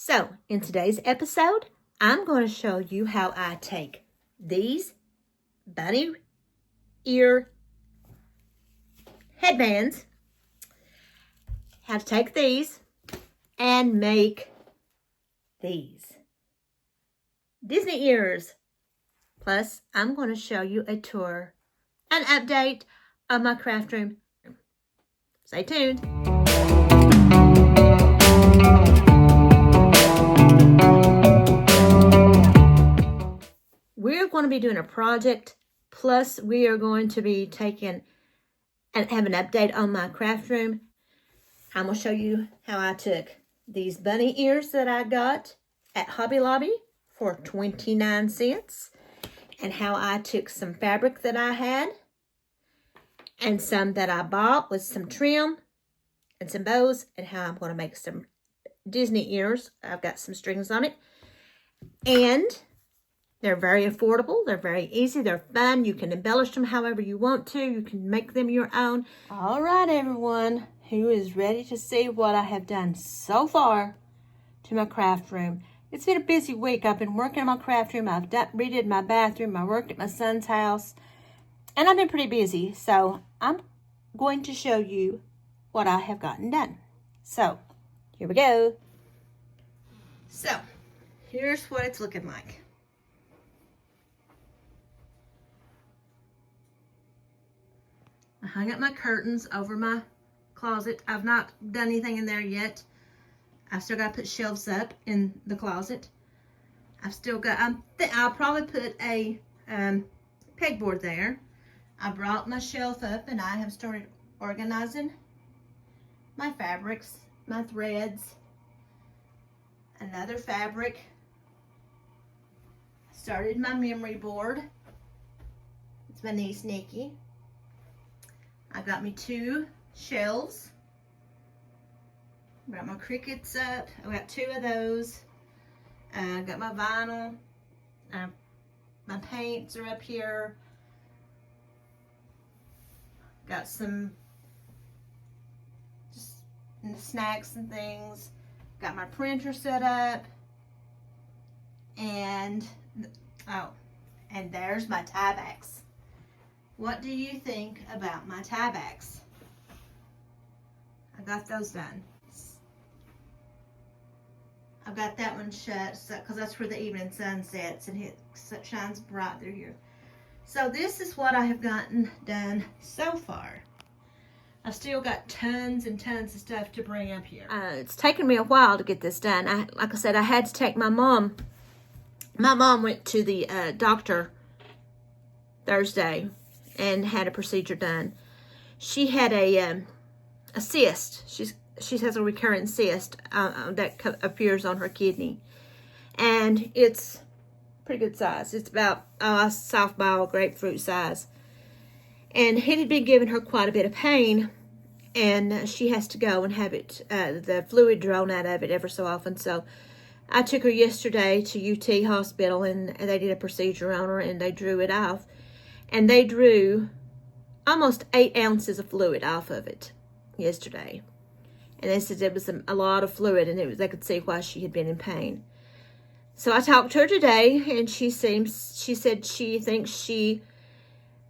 So, in today's episode, I'm going to show you how I take these bunny ear headbands, how to take these and make these Disney ears. Plus, I'm going to show you a tour, an update of my craft room. Stay tuned. We're going to be doing a project, plus we are going to be taking and have an update on my craft room. I'm going to show you how I took these bunny ears that I got at Hobby Lobby for 29 cents and how I took some fabric that I had and some that I bought with some trim and some bows, and how I'm going to make some Disney ears. I've got some strings on it, and they're very affordable. They're very easy. They're fun. You can embellish them however you want to. You can make them your own. All right, everyone who is ready to see what I have done so far to my craft room. It's been a busy week. I've been working on my craft room. I've redid my bathroom. I worked at my son's house. And I've been pretty busy. So I'm going to show you what I have gotten done. So here we go. So here's what it's looking like. I hung up my curtains over my closet. I've not done anything in there yet. I've still got to put shelves up in the closet. I've still got, I'll probably put a pegboard there. I brought my shelf up and I have started organizing my fabrics, my threads, another fabric. Started my memory board. It's my niece Nikki. I got me 2 shelves. Got my crickets up. I got 2 of those. Got my vinyl. My paints are up here. Got some just snacks and things. Got my printer set up. And, oh, and there's my tie backs. What do you think about my tie backs? I got those done. I've got that one shut because that's where the evening sun sets and it shines bright through here. So this is what I have gotten done so far. I've still got tons and tons of stuff to bring up here. It's taken me a while to get this done. Like I said, I had to take my mom. My mom went to the doctor Thursday and had a procedure done. She had a cyst. She has a recurrent cyst that appears on her kidney, and it's pretty good size. It's about a softball grapefruit size, and it had been giving her quite a bit of pain, and she has to go and have it the fluid drawn out of it ever so often. So I took her yesterday to UT Hospital, and they did a procedure on her, and they drew it off. And they drew almost 8 ounces of fluid off of it yesterday. And they said it was a lot of fluid, and they could see why she had been in pain. So I talked to her today, and she said she thinks she,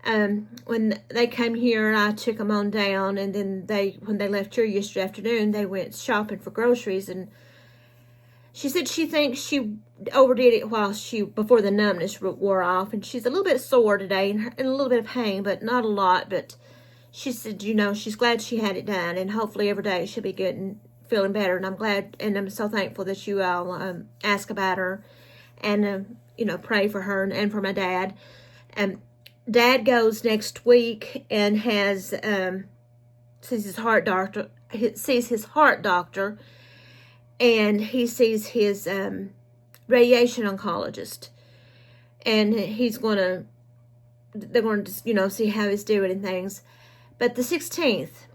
when they came here, I took them on down, and then when they left here yesterday afternoon, they went shopping for groceries, and she said she thinks she overdid it before the numbness wore off, and she's a little bit sore today and a little bit of pain, but not a lot. But she said, she's glad she had it done, and hopefully every day she'll be good and feeling better. And I'm glad, and I'm so thankful that you all ask about her and pray for her and for my dad. Dad goes next week and sees his heart doctor. And he sees his radiation oncologist, and they're going to see how he's doing and things. But the 16th,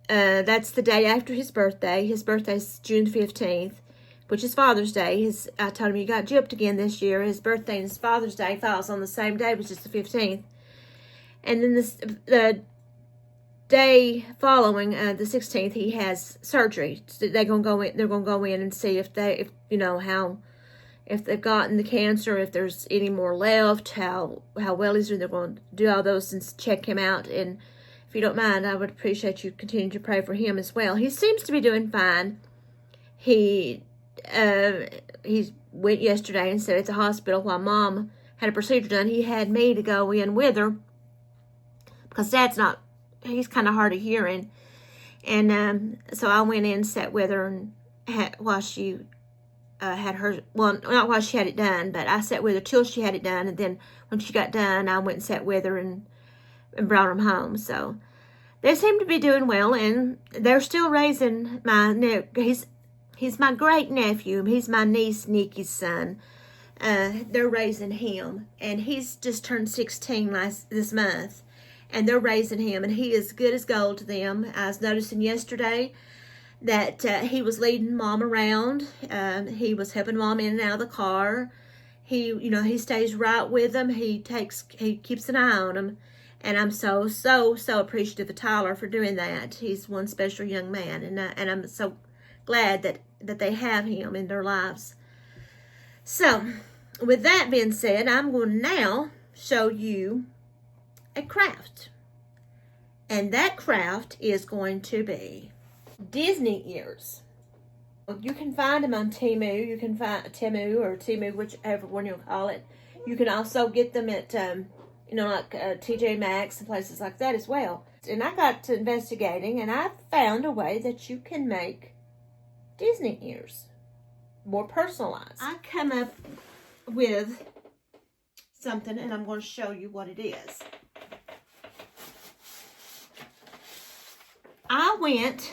that's the day after his birthday. His birthday's June 15th, which is Father's Day. I told him, you got gypped again this year. His birthday and his Father's Day falls on the same day, which is the 15th. And then the day following the 16th, he has surgery. They're gonna go in. They're gonna go in and see if if they've gotten the cancer, if there's any more left, how well he's doing. They're going to do all those and check him out. And if you don't mind, I would appreciate you continuing to pray for him as well. He seems to be doing fine. He went yesterday and stayed at the hospital while Mom had a procedure done. He had me to go in with her because he's kind of hard of hearing. And so I went in and sat with her and while she had her, well, not while she had it done, but I sat with her till she had it done. And then when she got done, I went and sat with her and brought him home. So they seem to be doing well, and they're still raising he's my great nephew. He's my niece Nikki's son. They're raising him, and he's just turned 16 this month, and they're raising him, and he is good as gold to them. I was noticing yesterday that he was leading Mom around. He was helping Mom in and out of the car. He stays right with them. He keeps an eye on them. And I'm so appreciative of Tyler for doing that. He's one special young man, and I'm so glad that they have him in their lives. So, with that being said, I'm going to now show you a craft. And that craft is going to be Disney ears. You can find them on Temu. You can find Temu or Temu, whichever one you'll call it. You can also get them at like TJ Maxx and places like that as well. And I got to investigating, and I found a way that you can make Disney ears more personalized. I come up with something, and I'm going to show you what it is. I went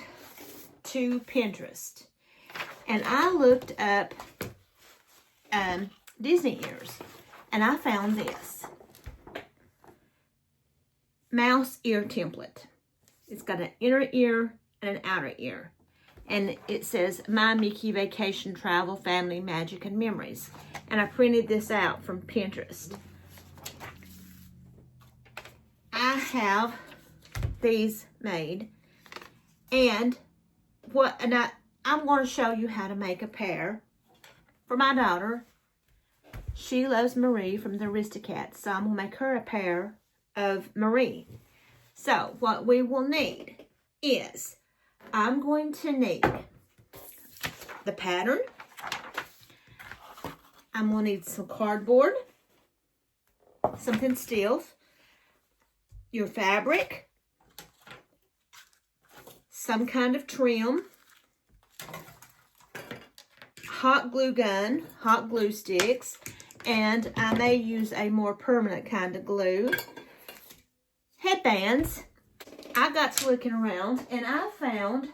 to Pinterest, and I looked up Disney ears, and I found this mouse ear template. It's got an inner ear and an outer ear, and it says My Mickey Vacation Travel Family Magic and Memories, and I printed this out from Pinterest. I have these made, and I'm going to show you how to make a pair for my daughter. She loves Marie from the Aristocats, so I'm going to make her a pair of Marie. So what we will need is, I'm going to need the pattern. I'm going to need some cardboard, something stiff, your fabric, some kind of trim, hot glue gun, hot glue sticks, and I may use a more permanent kind of glue. Headbands. I got to looking around, and I found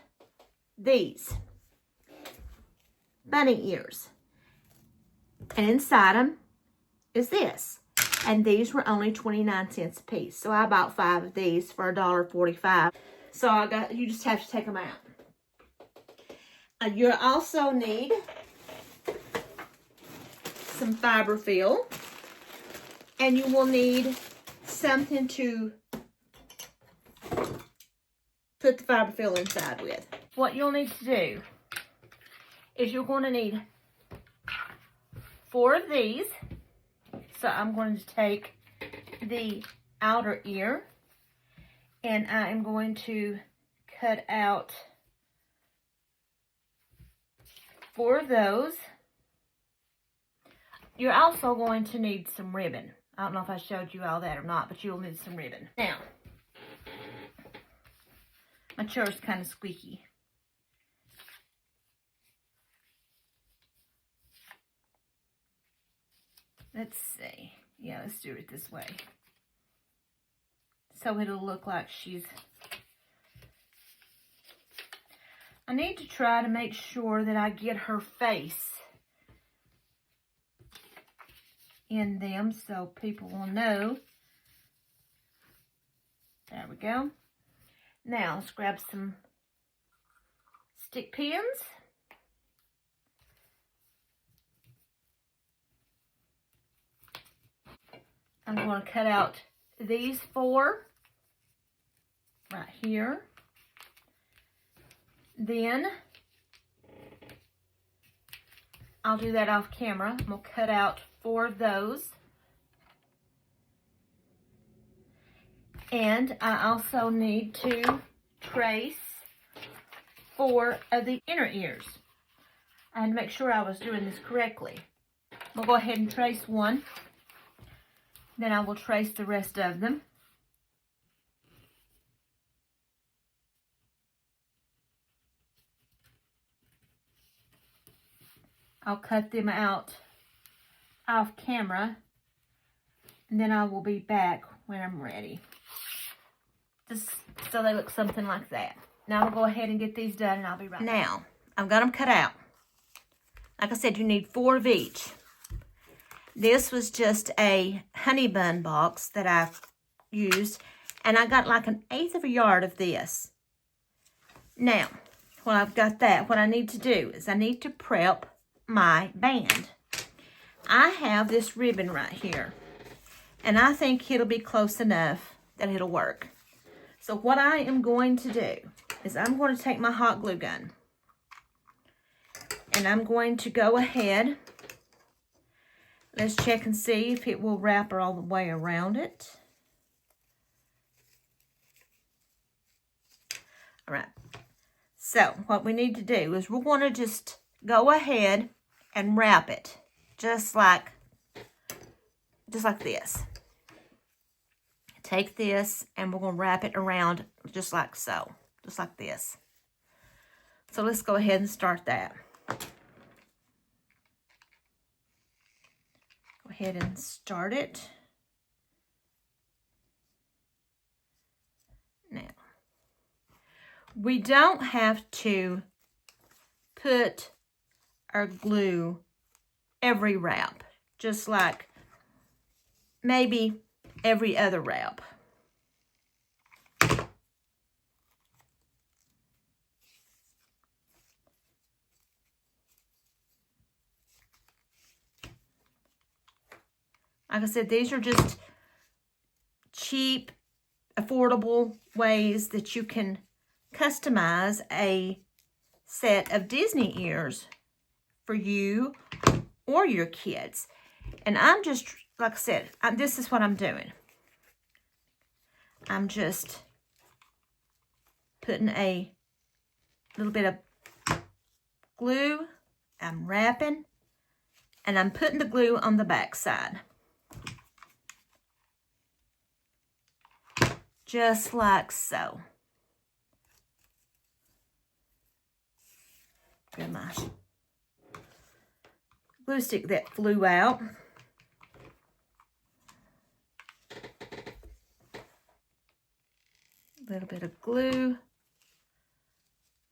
these bunny ears, and inside them is this, and these were only 29 cents a piece, so I bought 5 of these for $1.45. So you just have to take them out. You'll also need some fiberfill, and you will need something to put the fiberfill inside with. What you'll need to do is you're going to need 4 of these. So I'm going to take the outer ear, and I am going to cut out 4 of those. You're also going to need some ribbon. I don't know if I showed you all that or not, but you'll need some ribbon. Now, my chair's kind of squeaky. Let's see. Yeah, let's do it this way. So it'll look like I need to try to make sure that I get her face in them so people will know. There we go. Now let's grab some stick pins. I'm going to cut out these 4 right here. Then I'll do that off camera. I'm gonna cut out 4 of those. And I also need to trace 4 of the inner ears. I had to make sure I was doing this correctly. We'll go ahead and trace 1. Then I will trace the rest of them. I'll cut them out off camera, and then I will be back when I'm ready. Just so they look something like that. Now I'll go ahead and get these done, and I'll be right back. Now, I've got them cut out. Like I said, you need 4 of each. This was just a honey bun box that I used, and I got like 1/8 of a yard of this. Now, when I've got that, what I need to do is I need to prep my band. I have this ribbon right here, and I think it'll be close enough that it'll work. So what I am going to do is I'm going to take my hot glue gun, and I'm going to go ahead. Let's check and see if it will wrap all the way around it. All right. So what we need to do is we're going to just go ahead and wrap it just like this. Take this and we're going to wrap it around just like so, just like this. So let's go ahead and start that. Go ahead and start it. Now, we don't have to put our glue every wrap, just like maybe every other wrap. Like I said, these are just cheap, affordable ways that you can customize a set of Disney ears for you or your kids. And I'm just, like I said, this is what I'm doing. I'm just putting a little bit of glue. I'm wrapping, and I'm putting the glue on the back side. Just like so. Grab my glue stick that flew out. A little bit of glue.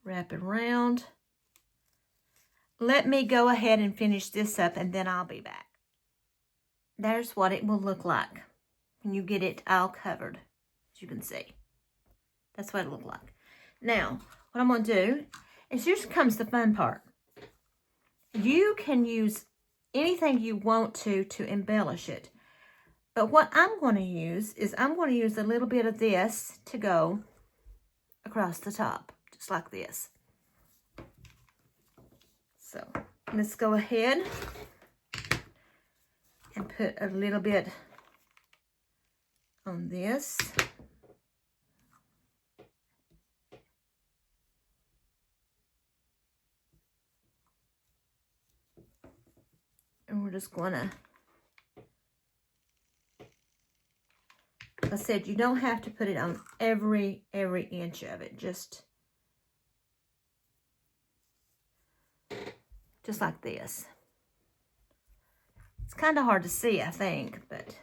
Wrap it around. Let me go ahead and finish this up, and then I'll be back. There's what it will look like when you get it all covered, as you can see. That's what it look like. Now, what I'm going to do is here comes the fun part. You can use anything you want to embellish it. But what I'm going to use is I'm going to use a little bit of this to go across the top, just like this. So let's go ahead and put a little bit on this. And we're just going to, like I said, you don't have to put it on every inch of it. Just like this. It's kind of hard to see, I think, but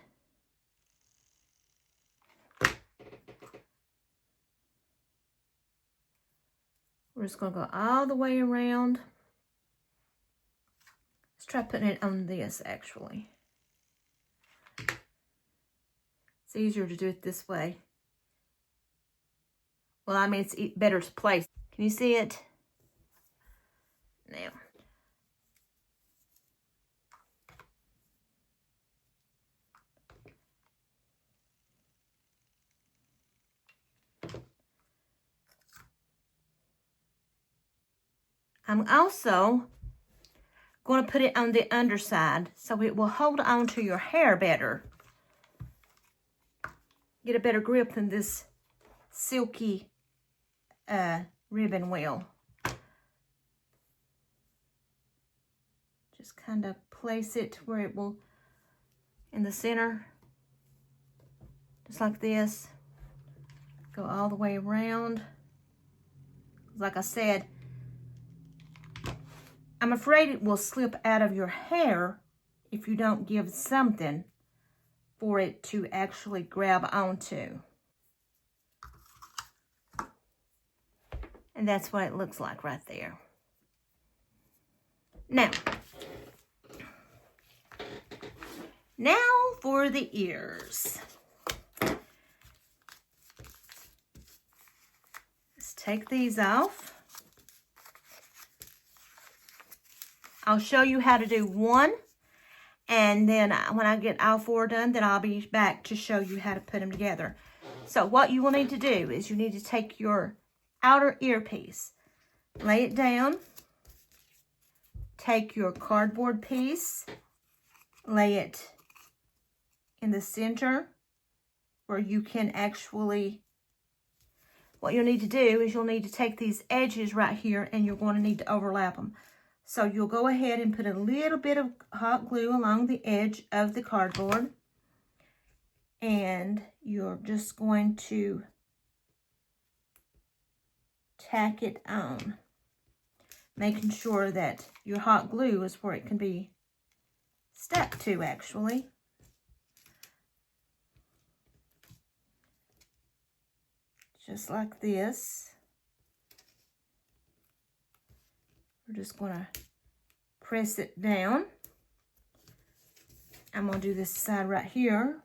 we're just going to go all the way around. Let's try putting it on this, actually. It's easier to do it this way. Well, I mean, it's better to place. Can you see it? Now. I'm also going to put it on the underside so it will hold on to your hair better. Get a better grip than this silky ribbon will. Just kind of place it where it will, in the center, just like this. Go all the way around. Like I said, I'm afraid it will slip out of your hair if you don't give something for it to actually grab onto. And that's what it looks like right there. Now for the ears. Let's take these off. I'll show you how to do one, and then when I get all four done, then I'll be back to show you how to put them together. So what you will need to do is you need to take your outer earpiece, lay it down, take your cardboard piece, lay it in the center where you can actually, what you'll need to do is you'll need to take these edges right here and you're going to need to overlap them. So you'll go ahead and put a little bit of hot glue along the edge of the cardboard, and you're just going to tack it on, making sure that your hot glue is where it can be stuck to actually. Just like this. We're just going to press it down. I'm going to do this side right here,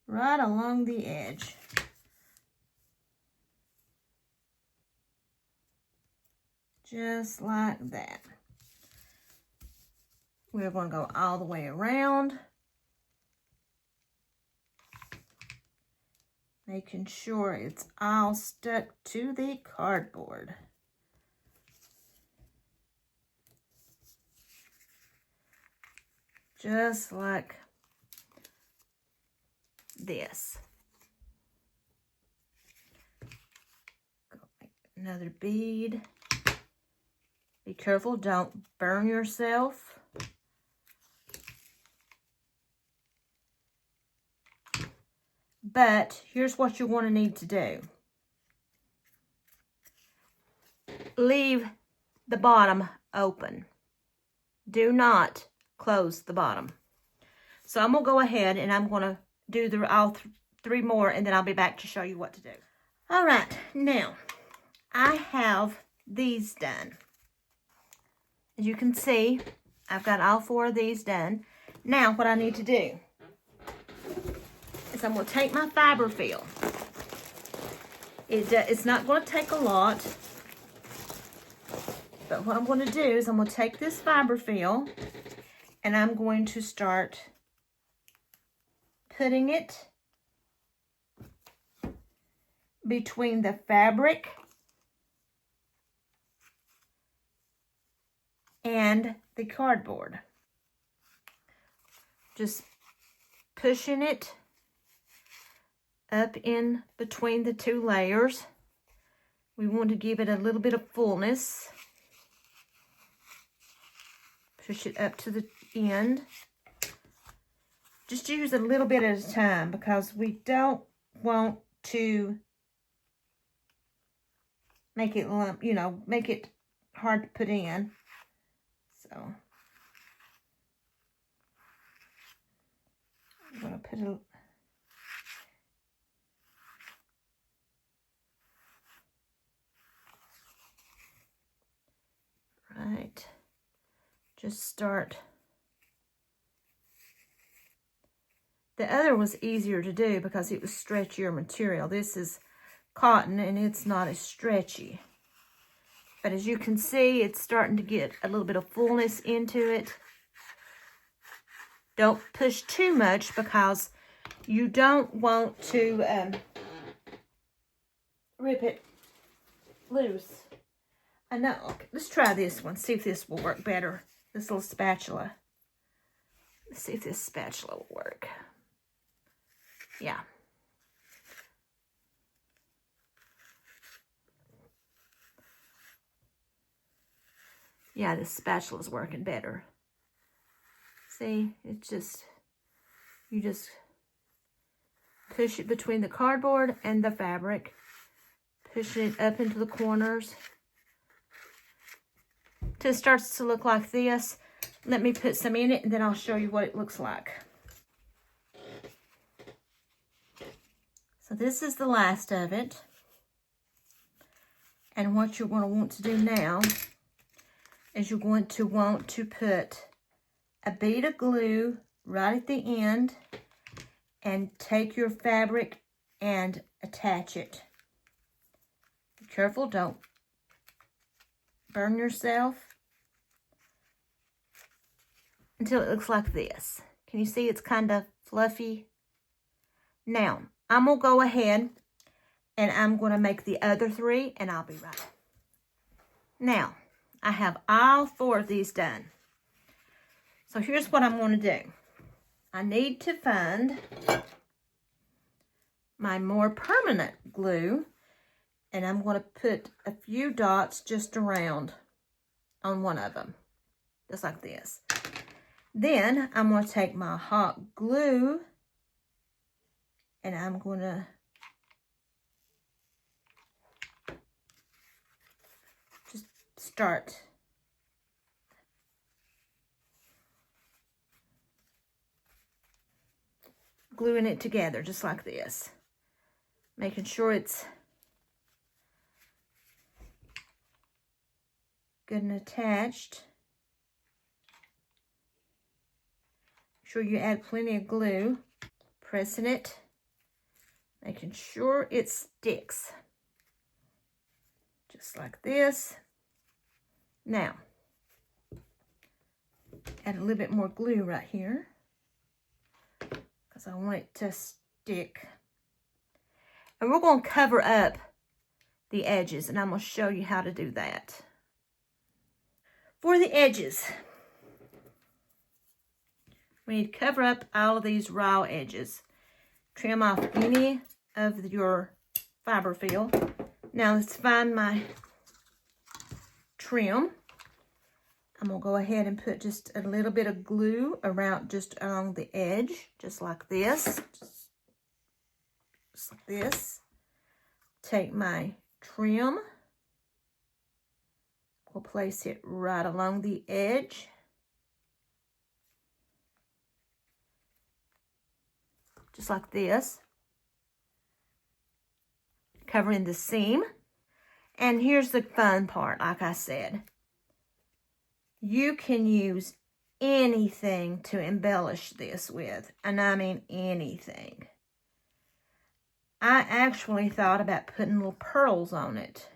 right along the edge. Just like that. We're going to go all the way around, making sure it's all stuck to the cardboard. Just like this. Go make another bead. Be careful, don't burn yourself. But here's what you're going to need to do. Leave the bottom open. Do not close the bottom. So I'm going to go ahead and I'm going to do all three more, and then I'll be back to show you what to do. All right, now I have these done. As you can see, I've got all four of these done. Now what I need to do is I'm going to take my fiber fill. It's not going to take a lot, but what I'm going to do is I'm going to take this fiber fill and I'm going to start putting it between the fabric and the cardboard. Just pushing it up in between the two layers. We want to give it a little bit of fullness. Push it up to the end. Just use a little bit at a time because we don't want to make it lump, make it hard to put in. So I'm going to put a right. Just start. The other was easier to do because it was stretchier material. This is cotton and it's not as stretchy. But as you can see, it's starting to get a little bit of fullness into it. Don't push too much because you don't want to rip it loose. I know. Okay, let's try this one. See if this will work better. This little spatula. Let's see if this spatula will work. Yeah. Yeah, this spatula is working better. See, it's just, you just push it between the cardboard and the fabric. Push it up into the corners till it starts to look like this. Let me put some in it and then I'll show you what it looks like. So this is the last of it. And what you're going to want to do now is you're going to want to put a bead of glue right at the end and take your fabric and attach it. Be careful, don't burn yourself. Until it looks like this. Can you see it's kind of fluffy? Now, I'm going to go ahead and I'm going to make the other 3 and I'll be right. Now, I have all 4 of these done. So here's what I'm going to do. I need to find my more permanent glue and I'm going to put a few dots just around on one of them. Just like this. Then I'm going to take my hot glue and I'm going to just start gluing it together just like this. Making sure it's good and attached. Sure you add plenty of glue. Pressing it, making sure it sticks. Just like this. Now, add a little bit more glue right here because I want it to stick. And we're going to cover up the edges and I'm going to show you how to do that. For the edges, we need to cover up all of these raw edges. Trim off any of your fiber fill. Now let's find my trim. I'm going to go ahead and put just a little bit of glue around just along the edge, just like this. Just like this. Take my trim. We'll place it right along the edge. Just like this, covering the seam. And here's the fun part, like I said. You can use anything to embellish this with, and I mean anything. I actually thought about putting little pearls on it,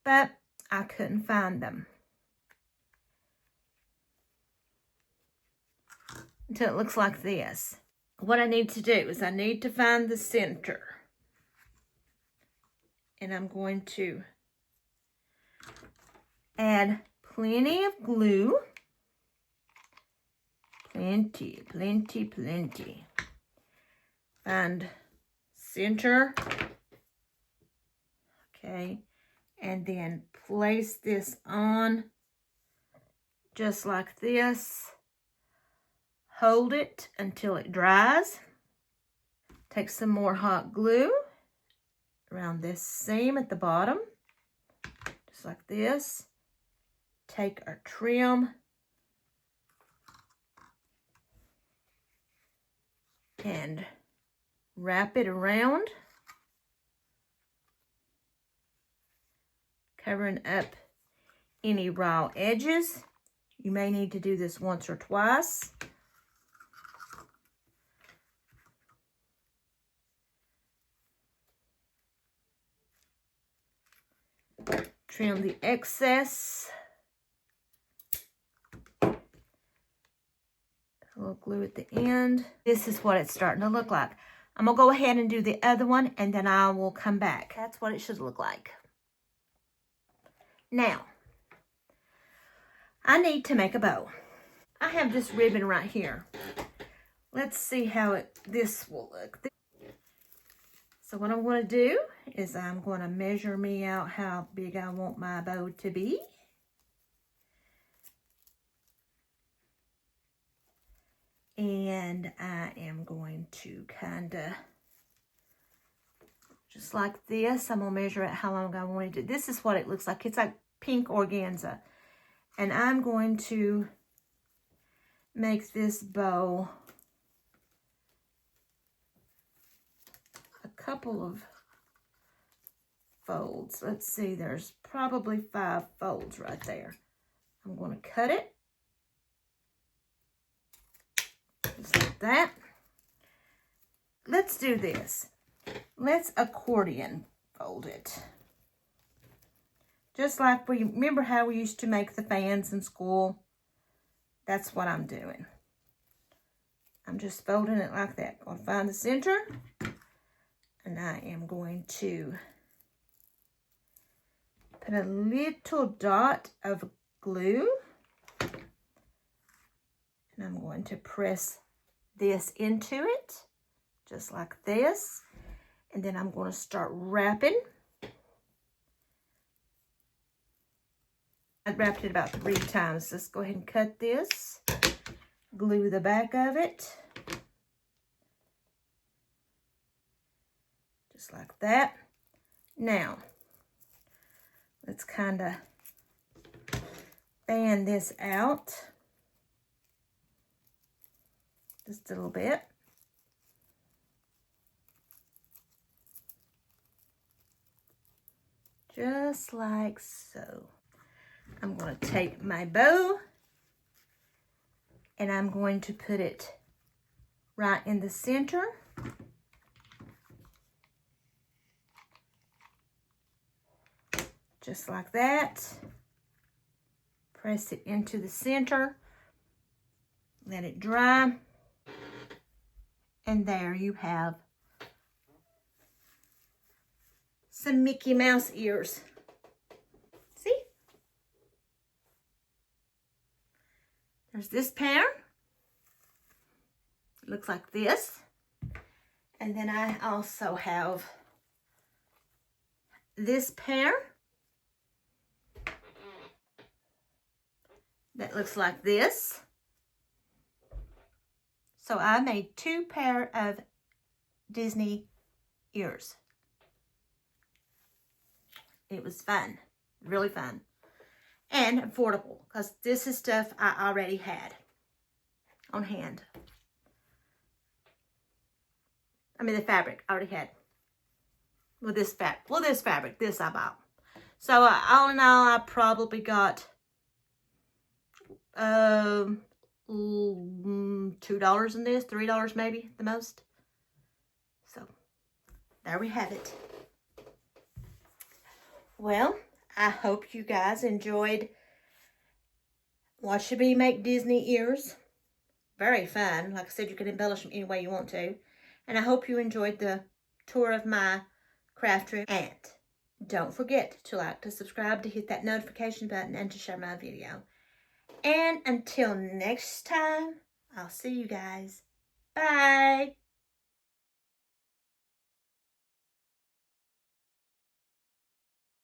but I couldn't find them. Until it looks like this. What I need to do is I need to find the center. And I'm going to add plenty of glue. Plenty, plenty, plenty. Find center. Okay. And then place this on just like this. Hold it until it dries. Take some more hot glue around this seam at the bottom, just like this. Take our trim and wrap it around, covering up any raw edges. You may need to do this once or twice. Trim the excess. A little glue at the end. This is what it's starting to look like. I'm going to go ahead and do the other one and then I will come back. That's what it should look like. Now, I need to make a bow. I have this ribbon right here. Let's see how this will look. So what I'm going to do is I'm going to measure me out how big I want my bow to be. And I am going to kind of, just like this, I'm going to measure it how long I want it to. This is what it looks like. It's like pink organza. And I'm going to make this bow a couple of folds. Let's see, there's probably 5 folds right there. I'm going to cut it. Just like that. Let's do this. Let's accordion fold it. Just like remember how we used to make the fans in school? That's what I'm doing. I'm just folding it like that. Going to find the center. And I am going to put a little dot of glue. And I'm going to press this into it, just like this. And then I'm going to start wrapping. I wrapped it about 3 times. Let's go ahead and cut this. Glue the back of it. Just like that. Now, let's kind of fan this out. Just a little bit. Just like so. I'm going to take my bow and I'm going to put it right in the center. Just like that. Press it into the center. Let it dry. And there you have some Mickey Mouse ears. See? There's this pair. It looks like this. And then I also have this pair that looks like this. So I made 2 pair of Disney ears. It was fun, really fun, and affordable because this is stuff I already had on hand. I mean, the fabric I already had. With this fabric, this I bought. So all in all, I probably got $2 in this, $3 maybe the most. So there we have it. Well, I hope you guys enjoyed watching me make Disney ears. Very fun. Like I said, you can embellish them any way you want to. And I hope you enjoyed the tour of my craft room. And don't forget to like, to subscribe, to hit that notification button, and to share my video. And until next time, I'll see you guys. Bye.